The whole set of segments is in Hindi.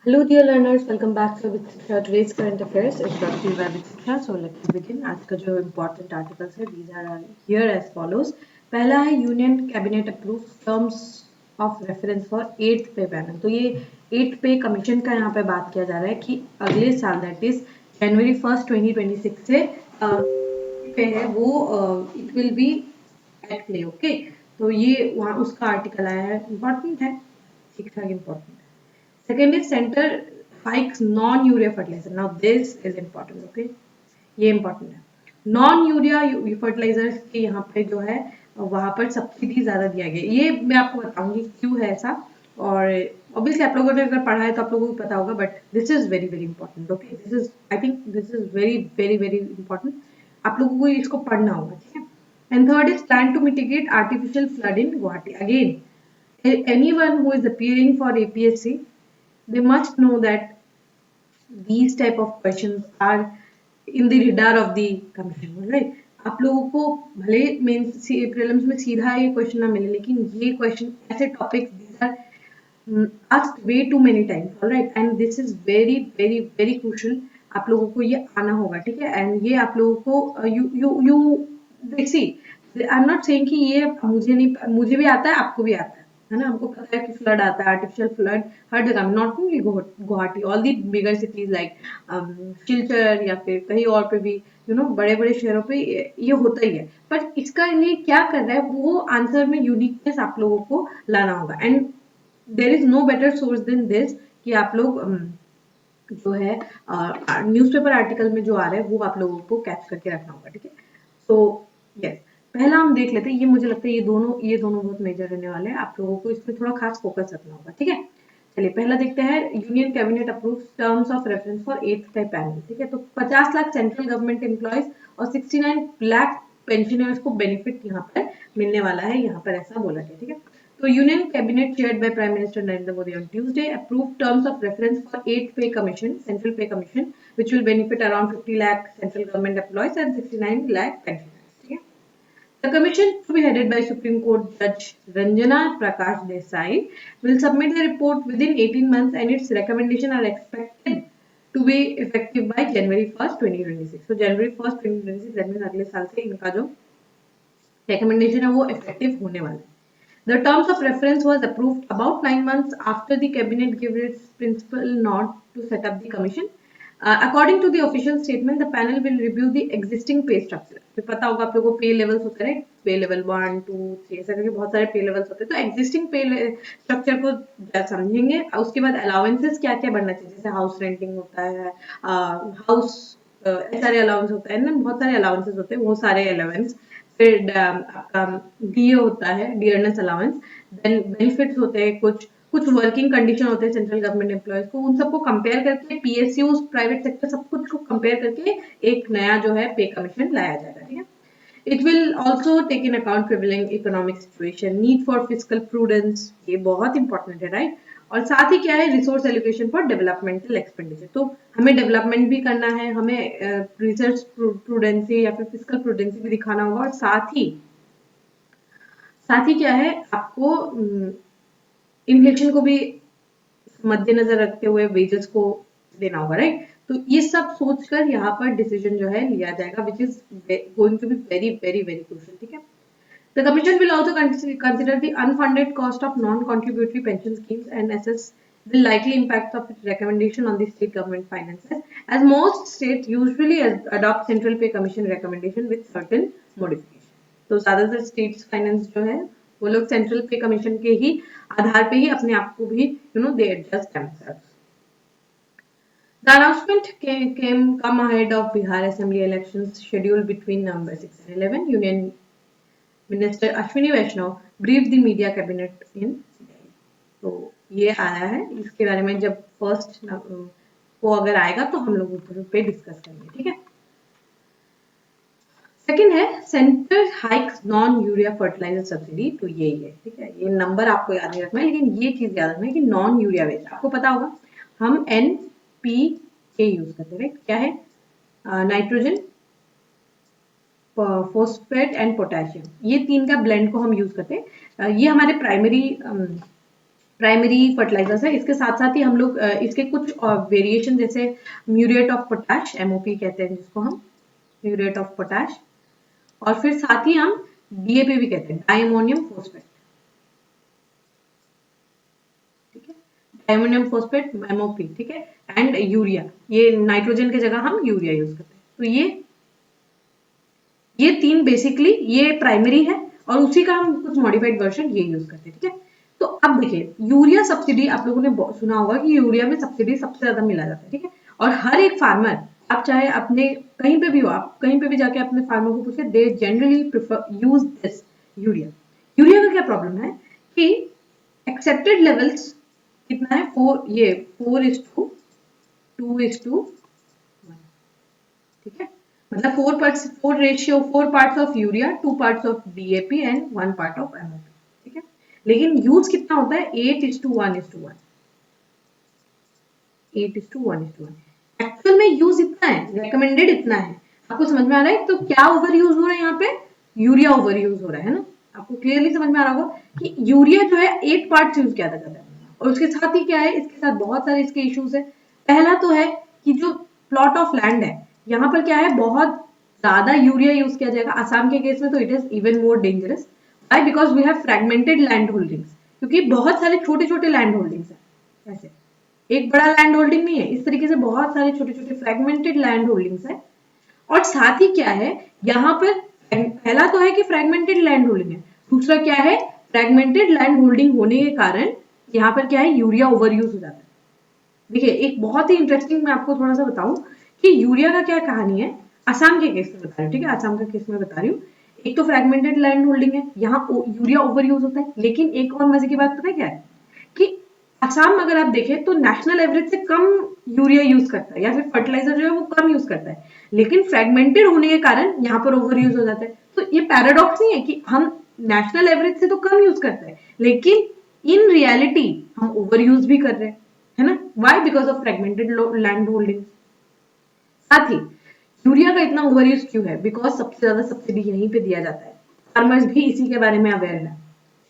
Hello, dear learners. Welcome back to today's current affairs. It's brought to you by Vitsiksha. So let's begin. आज का जो important articles है, these are here as follows. पहला है union cabinet approve terms of reference for 8th पे पैनल. तो ये 8th पे कमीशन का यहाँ पे बात किया जा रहा है कि अगले साल दैट इज जनवरी 1st 2026 से पे है वो it will be at play. Okay, तो ये वहाँ उसका आर्टिकल आया है, इम्पोर्टेंट है, ठीक ठाक important. Second is center hikes non-urea fertilizer. Now this is important, okay? ये important है. Non-urea fertilizers के यहाँ पे जो है वहाँ पर सब्सिडी ज़्यादा दिया गया. ये मैं आपको बताऊंगी क्यों है ऐसा. और obviously आप लोगों ने अगर पढ़ा है तो आप लोगों को पता होगा, but this is very very important, okay? This is, I think this is very very very important. आप लोगों को इसको पढ़ना होगा, ठीक है? And third is plan to mitigate artificial flood in Guwahati. Again, anyone who is appearing for APSC, they must know that these type of questions are in the radar of the commission, right? आप लोगों को भले मेंस प्रीलिम्स में सीधा ये क्वेश्चन ना मिले, लेकिन ये क्वेश्चन ऐसे topics these are asked way too many times, all right? And this is very very very crucial. आप लोगों को ये आना होगा, ठीक है? एंड ये आप लोगों को you see, I'm not saying कि ये मुझे भी आता है, आपको भी आता है ना? हमको पता है कि फ्लड आता है, आर्टिफिशियल फ्लड हर जगह में, not only Guwahati, all the bigger cities like Silchar या फिर कहीं और पे भी, बड़े बड़े शहरों पे ये होता ही है. पर इसका लिए क्या कर रहा है, वो आंसर में यूनिकनेस आप लोगों को लाना होगा. And there is no better source than this कि आप लोग जो है न्यूज़पेपर आर्टिकल में जो आ रहा है वो आप लोगों को कैच करके रखना होगा, ठीक है? सो यस, पहला हम देख लेते हैं. ये मुझे लगता है ये दोनों बहुत मेजर रहने वाले हैं. आप लोगों को इसमें थोड़ा खास फोकस रखना होगा, ठीक है? चलिए पहला देखते हैं. Union cabinet approve terms of reference for 8th पे पैनल, ठीक है? तो 50 लाख सेंट्रल गवर्नमेंट एम्प्लॉयज और 69 लाख पेंशनर्स को बेनिफिट यहाँ पर मिलने वाला है, यहाँ पर ऐसा बोला गया, ठीक है? So Union Cabinet chaired by Prime Minister Narendra Modi on Tuesday approved terms of reference for 8th Pay Commission, Central Pay Commission, which will benefit around 50 lakh central government employees and 69 lakh pensioners. Okay? The commission, to be headed by Supreme Court Judge Ranjana Prakash Desai, will submit the report within 18 months and its recommendations are expected to be effective by January 1st, 2026. So January 1st, 2026, that means अगले साल से इनका जो recommendation है वो effective होने वाला है. The terms of reference was approved about 9 months after the cabinet gave its principal nod to set up the commission. According to the official statement, the panel will review the existing pay structure. फिर पता होगा आप लोगों को पे लेवल्स होते हैं, पे लेवल 1, 2, 3 ऐसा करके बहुत सारे पे लेवल्स होते हैं. तो एग्जिस्टिंग पे स्ट्रक्चर को समझेंगे. उसके बाद अलाउंसेस क्या क्या बढ़ना चाहिए, जैसे हाउस रेंटिंग होता है, हाउस सारे अलाउंस होता है ना, बहुत सारे अलाउंसेस होते हैं, वो सारे अलाउंस. फिर आपका डीए होता है, डियरनेस अलाउंस. देन बेनिफिट्स होते हैं, कुछ वर्किंग कंडीशन होते हैं सेंट्रल गवर्नमेंट एम्प्लॉयज को, उन सबको कंपेयर करके पीएसयूज, प्राइवेट सेक्टर, सब कुछ को कंपेयर करके एक नया जो है पे कमीशन लाया जाएगा, ठीक है? It will also take in account prevailing economic situation, need for fiscal prudence, ये बहुत इंपॉर्टेंट है, राइट? और साथ ही क्या है, resource allocation for developmental expenditure. तो हमें डेवलपमेंट भी करना है, हमें रिसर्च प्रूडेंसी या फिर फिजिकल प्रूडेंसी भी दिखाना होगा, और साथ ही क्या है, आपको इन्फ्लेशन को भी मद्देनजर रखते हुए वेजेस को देना होगा, राइट? तो ये सब सोचकर यहाँ पर डिसीजन जो है लिया जाएगा, which is going to be very very very crucial, ठीक है? The Commission will also consider the unfunded cost of non-contributory pension schemes and assess the likely impact of its recommendation on the state government finances, as most states usually adopt Central Pay Commission recommendation with certain modification. तो ज़्यादातर states finance जो है वो लोग Central Pay Commission के ही आधार पे ही अपने आप को भी they adjust themselves. The announcement come ahead of Bihar Assembly elections scheduled between November 6 and 11. Union Minister Ashwini Vaishnav briefed the media cabinet in Delhi. तो ये आया है, इसके बारे में जब फर्स्ट को अगर आएगा तो हम लोग ऊपर पे डिस्कस करेंगे, ठीक है? सेकंड है centre hikes non urea fertiliser subsidy. तो यही है, ठीक है? ये नंबर आपको याद नहीं रखना है, लेकिन ये चीज याद रखना है कि नॉन यूरिया वेज, आपको पता होगा हम NPK यूज करते हैं, क्या है? नाइट्रोजन, फॉस्फेट एंड पोटेशियम, ये तीन का ब्लेंड को हम यूज करते हैं. ये हमारे प्राइमरी प्राइमरी फर्टिलाइजर्स है। इसके साथ साथ ही हम लोग इसके कुछ वेरिएशन जैसे म्यूरेट ऑफ पोटैश, एमओपी कहते हैं जिसको हम, म्यूरेट ऑफ पोटैश, और फिर साथ ही हम डीएपी भी कहते हैं, डाइमोनियम फोस्फेट, ठीक है, डाइमोनियम फोस्फेट, एमओपी, ठीक है, एंड यूरिया, ये नाइट्रोजन की जगह हम यूरिया यूज करते हैं। तो ये तीन बेसिकली ये प्राइमरी है और उसी का हम कुछ मॉडिफाइड वर्जन ये यूज करते हैं, ठीक है। तो अब देखिए यूरिया सब्सिडी, आप लोगों ने सुना होगा कि यूरिया में सब्सिडी सबसे ज्यादा मिला जाता है, ठीक है, और हर एक फार्मर, आप चाहे अपने कहीं पे भी हो, आप कहीं पे भी जाके अपने फार्मर को पूछे, they generally prefer use this urea. Urea का क्या प्रॉब्लम है कि एक्सेप्टेड लेवल्स कितना है, 4:2:1, ठीक है, मतलब 4 parts of urea, 2 parts of DAP and 1 part of MOP, ठीक है। लेकिन यूज कितना होता है, 8:1:1, 8:1:1। एक्चुअल में यूज इतना है, रेकमेंडेड इतना है। आपको समझ में आ रहा है तो क्या ओवर यूज हो रहा है यहाँ पे, यूरिया ओवर यूज हो रहा है ना। आपको क्लियरली समझ में आ रहा होगा कि यूरिया जो है 8 पार्ट यूज किया जाता है, और उसके साथ ही क्या है, इसके साथ बहुत सारे इसके इश्यूज है। पहला तो है कि जो प्लॉट ऑफ लैंड है, यहाँ पर क्या है, बहुत ज्यादा यूरिया यूज किया जाएगा। आसाम के केस में तो it is even more dangerous. Why? Because we have fragmented land holdings, क्योंकि बहुत सारे छोटे छोटे लैंड होल्डिंग्स है, ऐसे एक बड़ा लैंड होल्डिंग नहीं है, इस तरीके से बहुत सारे छोटे छोटे फ्रेगमेंटेड लैंड होल्डिंग्स है। और साथ ही क्या है, यहाँ पर पहला तो है कि फ्रेगमेंटेड लैंड होल्डिंग है, दूसरा क्या है, फ्रेगमेंटेड लैंड होल्डिंग होने के कारण यहाँ पर क्या है, यूरिया ओवर यूज हो जाता है। देखिए एक बहुत ही इंटरेस्टिंग, मैं आपको थोड़ा सा बताऊं कि यूरिया का क्या कहानी है। असम के केस में बता रही हूँ, ठीक है, असम का केस में बता रही हूँ। एक तो फ्रेगमेंटेड लैंड होल्डिंग है, यहाँ यूरिया ओवर यूज होता है। लेकिन एक और मजे की बात पता है क्या है, कि असम अगर आप देखें तो नेशनल एवरेज से कम यूरिया यूज करता है, या फिर फर्टिलाइजर जो है वो कम यूज करता है, लेकिन फ्रेगमेंटेड होने के कारण यहाँ पर ओवर यूज हो जाता है। तो ये पैराडॉक्स नहीं है कि हम नेशनल एवरेज से तो कम यूज करते हैं, लेकिन इन रियलिटी हम ओवर यूज भी कर रहे हैं, है ना। Why? Because of fragmented land holding. साथ ही यूरिया का इतना ओवर यूज क्यों है, बिकॉज सबसे ज्यादा सब्सिडी यहीं पे दिया जाता है, फार्मर्स भी इसी के बारे में अवेयर है,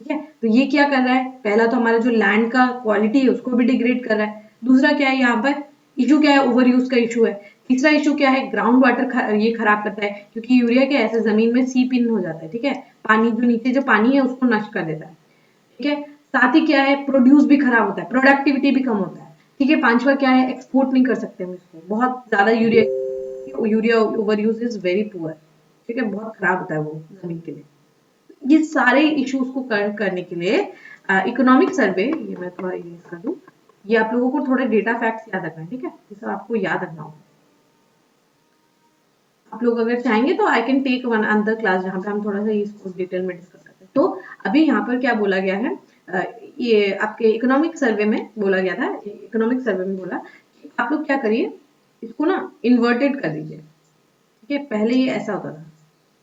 ठीक है। तो ये क्या कर रहा है, पहला तो हमारा जो लैंड का क्वालिटी है उसको भी डिग्रेड कर रहा है। दूसरा क्या है, यहाँ पर इशू क्या है, ओवर यूज का इशू है। तीसरा इशू क्या है, ग्राउंड वाटर ये खराब करता है, क्योंकि यूरिया क्या ऐसे जमीन में सीप इन हो जाता है, ठीक है, पानी जो नीचे जो पानी है उसको नष्ट कर देता है, ठीक है। साथ ही क्या है, प्रोड्यूस भी खराब होता है, प्रोडक्टिविटी भी कम होता है, ठीक है। पांचवा क्या है, एक्सपोर्ट नहीं कर सकते हम इसको, बहुत ज्यादा urea over use is very poor, ठीक है, बहुत खराब होता है वो जमीन के लिए। ये सारे इश्यूज को करने के लिए इकोनॉमिक सर्वे, ये मैं थोड़ा इरेज कर दूं, ये आप लोगों को थोड़े डेटा फैक्ट्स याद रखना है, ठीक है, ये सब आपको याद रखना होगा। आप लोग अगर चाहेंगे तो I can take one another class जहां पे हम थोड़ा सा इसको डिटेल में डिस्कस करते हैं। तो अभी यहाँ पर क्या बोला गया है, ये आपके इकोनॉमिक सर्वे में बोला गया था, इकोनॉमिक सर्वे में बोला कि आप लोग क्या करिए, इसको ना इन्वर्टेड कर दीजिए, ठीक है। पहले ये ऐसा होता था,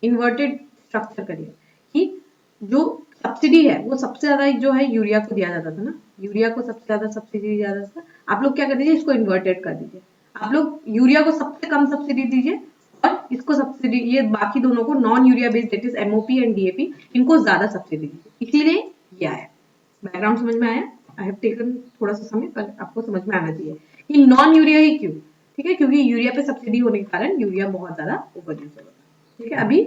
इन्वर्टेड स्ट्रक्चर करिए कि जो सब्सिडी है वो सबसे ज्यादा जो है यूरिया को दिया जाता था ना, यूरिया को सबसे ज्यादा सब्सिडी दिया जाता था। आप लोग क्या कर दीजिए, इसको इन्वर्टेड कर दीजिए, आप लोग यूरिया को सबसे कम सब्सिडी दीजिए और इसको सब्सिडी, ये बाकी दोनों को non urea based that is MOP and DAP, इनको ज्यादा सब्सिडी दीजिए। इसीलिए ये आया, बैकग्राउंड समझ में आया, आई हैव टेकन थोड़ा सा समय पर आपको समझ में आना चाहिए कि नॉन यूरिया ही क्यों, ठीक है, क्योंकि यूरिया पे सब्सिडी होने के कारण यूरिया बहुत ज्यादा ओवर यूज होता है, ठीक है। अभी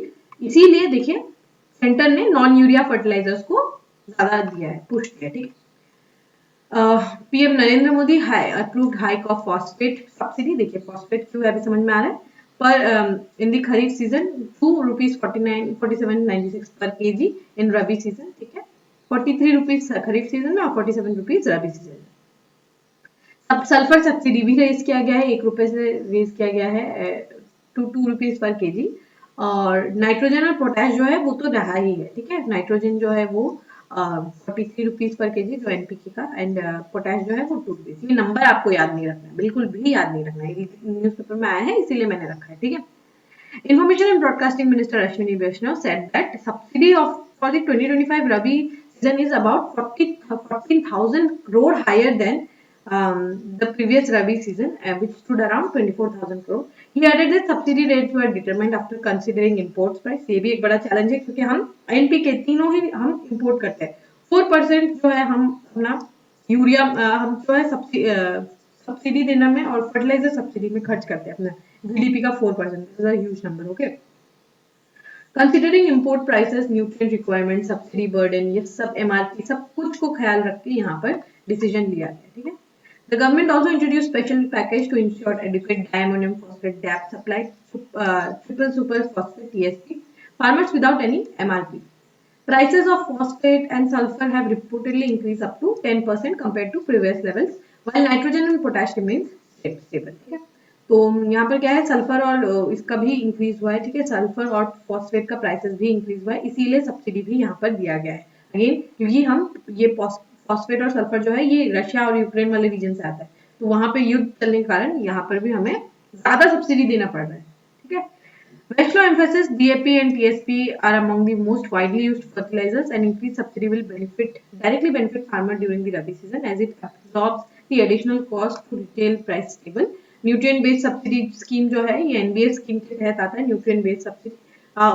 इसीलिए देखिए सेंटर ने नॉन यूरिया फर्टिलाइजर्स को ज्यादा दिया है, पुश किया, ठीक है। PM Narendra Modi approved hike of phosphate subsidy. देखिए फॉस्फेट क्यों है अभी समझ में आ रहा है, पर इन द खरीफ सीजन ₹2.4796 पर केजी इन रबी सीजन, ठीक है, ₹43 खरीफ सीजन में और ₹47 रबी सीजन में। अब सल्फर सब्सिडी भी रेज किया गया है, ₹1 से रेज किया गया है ₹2 पर केजी। और नाइट्रोजन और पोटैश जो है वो तो रहा ही है, ठीक है, नाइट्रोजन जो है वो ₹43 पर केजी जो एनपीके का, एंड पोटैश जो है वो ₹2। ये नंबर आपको याद नहीं रखना है, बिल्कुल भी याद नहीं रखना है, न्यूज़पेपर में आया है इसीलिए मैंने रखा है, ठीक है। Information and Broadcasting Minister Ashwini Vaishnaw said that subsidy for the 2025 Rabi season is about 14,000 crore higher than the previous Rabi season, which stood around 24,000 crore. He added that subsidy rates were determined after considering imports price. ये भी एक बड़ा चैलेंज है क्योंकि हम एनपीके तीनों ही हम इंपोर्ट करते हैं, 4% जो है हम अपना यूरिया हम जो है सब्सिडी देने में और फर्टिलाइजर सब्सिडी में खर्च करते हैं अपना जीडीपी का 4%, huge number. Okay, considering import prices, nutrient requirement, subsidy burden, ये सब एमआरपी सब कुछ को ख्याल रख के यहाँ पर डिसीजन लिया गया, ठीक है। The government also introduced special package to ensure adequate diammonium phosphate DAP supply, triple super phosphate TSP, farmers without any MRP. Prices of phosphate and sulfur have reportedly increased up to 10% compared to previous levels, while nitrogen and potash remains stable, ठीक है। तो यहाँ पर क्या है, सल्फर और इसका भी इंक्रीज हुआ है, ठीक है, सल्फर और फॉस्फेट का प्राइसेस भी इंक्रीज हुआ है, इसीलिए सब्सिडी भी यहाँ पर दिया गया है। अगेन क्योंकि हम ये फॉस्फेट और सल्फर जो है ये रशिया और यूक्रेन वाले रीजन से आता है, तो वहां पे युद्ध चलने के कारण यहाँ पर भी हमें ज्यादा सब्सिडी देना पड़ रहा है, ठीक है। Westlaw emphasizes DAP and TSP are among the most widely used fertilizers, and increased subsidy will directly benefit farmer during the Rabi season as it absorbs the additional cost to retail price stable. Nutrient based subsidy scheme जो है ये NBS स्कीम के तहत आता है, न्यूट्रिएंट बेस्ड सब्सिडी,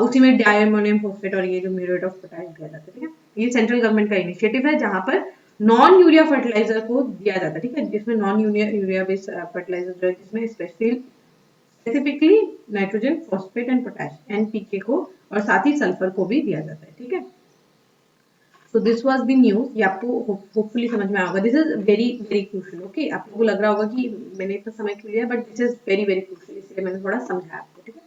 उसी में डायमोनियम फॉस्फेट और ये जो म्यूरेट ऑफ पोटाश दिया जाता है, ठीक है। ये सेंट्रल गवर्नमेंट का इनिशिएटिव है जहां पर नॉन यूरिया फर्टिलाइजर को दिया जाता है, ठीक है, जिसमें नॉन यूरिया बेस्ड फर्टिलाइजर जो है जिसमें specifically nitrogen, phosphate and potash, NPK को और साथ ही सल्फर को भी दिया जाता है, ठीक है। So this was the news, ये आपको होपफुली समझ में आएगा। This is very very crucial, okay. आप लोगों को लग रहा होगा कि मैंने इतना समय क्यों लिया, but this is very very crucial, इसलिए मैंने थोड़ा समझाया आपको, ठीक है।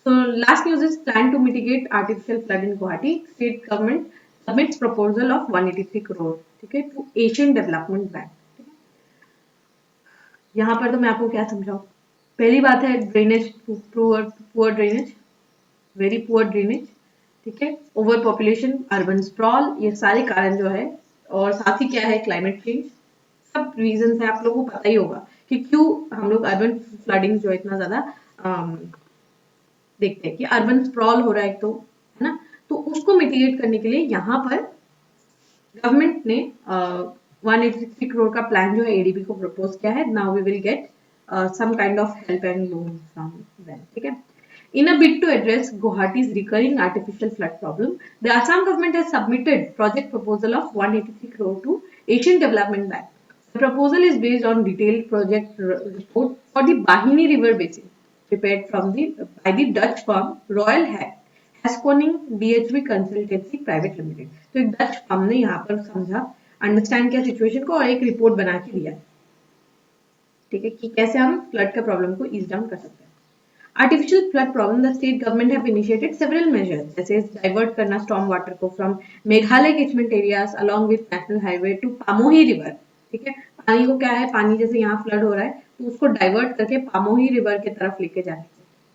So last news is plan to mitigate artificial flood in Guwahati, state government submits proposal of 183 crore, ठीक है, टू एशियन डेवलपमेंट बैंक। यहाँ पर तो मैं आपको क्या समझाऊं, पहली बात है drainage, poor drainage, very poor drainage, ठीक है, ओवर पॉपुलेशन, अर्बन स्प्रॉल, ये सारे कारण जो है, और साथ ही क्या है क्लाइमेट चेंज, सब रीजंस है। आप लोगों को पता ही होगा कि क्यों हम लोग अर्बन फ्लडिंग जो इतना ज्यादा देखते हैं कि अर्बन स्प्रॉल हो रहा है, तो है ना, तो उसको मिटिगेट करने के लिए यहाँ पर गवर्नमेंट ने 183 करोड़ का प्लान जो है एडीबी को प्रपोज किया है। Now we will get some kind of help and loan from them, ठीक है। In a bid to address Guwahati's recurring artificial flood problem, the Assam government has submitted project proposal of 183 crore to Asian Development Bank. The proposal is based on detailed project report for the Bahini River Basin, prepared by the Dutch firm Royal Haskoning DHB Consultancy Private Limited. तो एक डच फर्म ने यहाँ पर समझा, अंडरस्टैंड किया सिचुएशन को और एक रिपोर्ट बना के दिया, ठीक है, कि कैसे हम फ्लड का प्रॉब्लम को ईज डाउन कर सकते हैं। Artificial flood problem, the state government have initiated several measures, जैसे डाइवर्ट करना स्टॉर्म वाटर को from Meghalaya catchment areas along with national highway to Pamohi river, ठीक है। पानी को क्या है, पानी जैसे यहाँ फ्लड हो रहा है तो उसको डाइवर्ट करके पामोही रिवर की तरफ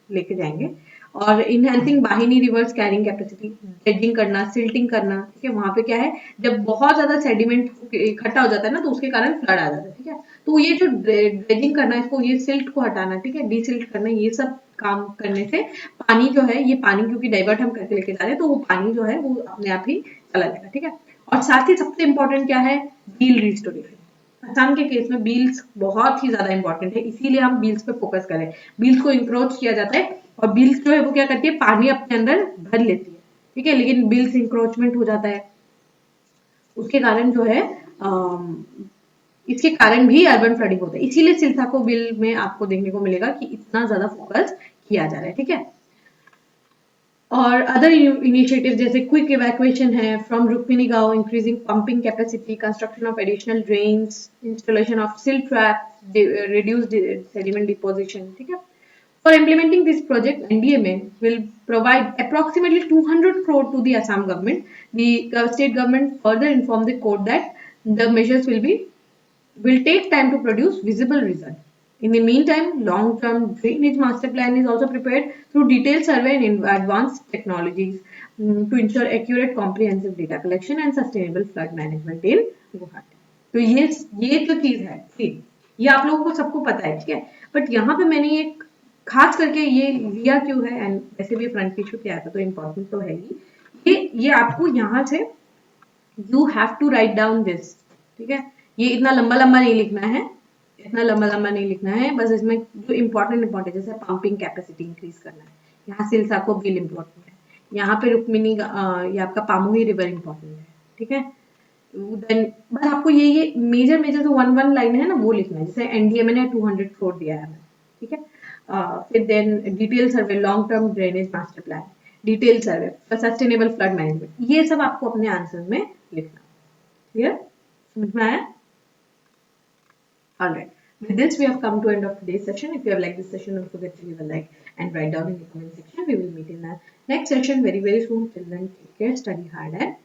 लेके जाएंगे, और enhancing Bahini river's carrying capacity, dredging करना, सिल्टिंग करना, ठीक है। वहां पे क्या है, जब बहुत ज्यादा सेडिमेंट इकट्ठा हो जाता है ना तो उसके कारण फ्लड आ जाता है, ठीक है। तो ये जो ड्रेजिंग करना, इसको ये सिल्ट को हटाना, ठीक है, डीसिल्ट करना, ये सब काम करने से पानी जो है, ये पानी क्योंकि डाइवर्ट हम करके लेके जा रहे हैं तो वो पानी जो है वो अपने आप ही चला जाएगा, ठीक है। और साथ ही सबसे इंपॉर्टेंट क्या है, बील रिस्टोरेशन। असम के केस में बील्स बहुत ही ज्यादा इंपॉर्टेंट है, इसीलिए हम बील्स पे फोकस करें। बील्स को इंक्रोच किया जाता है और बील्स जो है वो क्या करती है, पानी अपने अंदर भर लेती है, ठीक है, लेकिन बील्स इंक्रोचमेंट हो जाता है, उसके कारण जो है इसके कारण भी अर्बन फ्लडिंग होता है। इसीलिए सिल्साको बिल में आपको देखने को मिलेगा कि इतना ज्यादा फोकस किया जा रहा है, ठीक है। और अदर इनिशिएटिव जैसे क्विक इवैक्यूएशन है फ्रॉम रुक्मिनी गांव, increasing pumping capacity, construction of additional drains, installation of silt trap, reduced sediment deposition, ठीक है। For implementing this project, NDMA will provide approximately 200 crore to the Assam government. The state government further informed the court that the measures will take time to produce visible results. In the meantime, long-term drainage master plan is also prepared through detailed survey and advanced technologies to ensure accurate, comprehensive data collection and sustainable flood management in Guwahati. तो ये जो चीज है, ठीक, ये आप लोगों को सबको पता है, ठीक है, बट यहाँ पे मैंने एक खास करके ये लिया क्यों है, एंड ऐसे भी फ्रंट पेज पे आया था तो इम्पोर्टेंट तो है ही, ये आपको यहाँ से you have to write down this, ठीक है। ये इतना लंबा लंबा नहीं लिखना है, इतना लंबा लंबा नहीं लिखना है, बस इसमें जो इम्पोर्टेंट जैसे पंपिंग कैपेसिटी इंक्रीज करना है, यहाँ सिल्साको बिल इम्पोर्टेंट है, यहाँ पे रुक्मिनी ये आपका पामोही रिवर इम्पोर्टेंट है, ठीक है। देन बस आपको ये मेजर जो वन लाइन है ना वो लिखना है, जैसे एनडीएमए ने 200 करोड़ दिया है हमें, ठीक है। फिर then detail survey, long term drainage master plan, detail survey, sustainable flood management, ये सब आपको अपने आंसर में लिखना। क्लियर, समझ में आया? Alright. With this, we have come to end of today's session. If you have liked this session, don't forget to leave a like and write down in the comment section. We will meet in the next session very soon. Till then, take care, study hard, and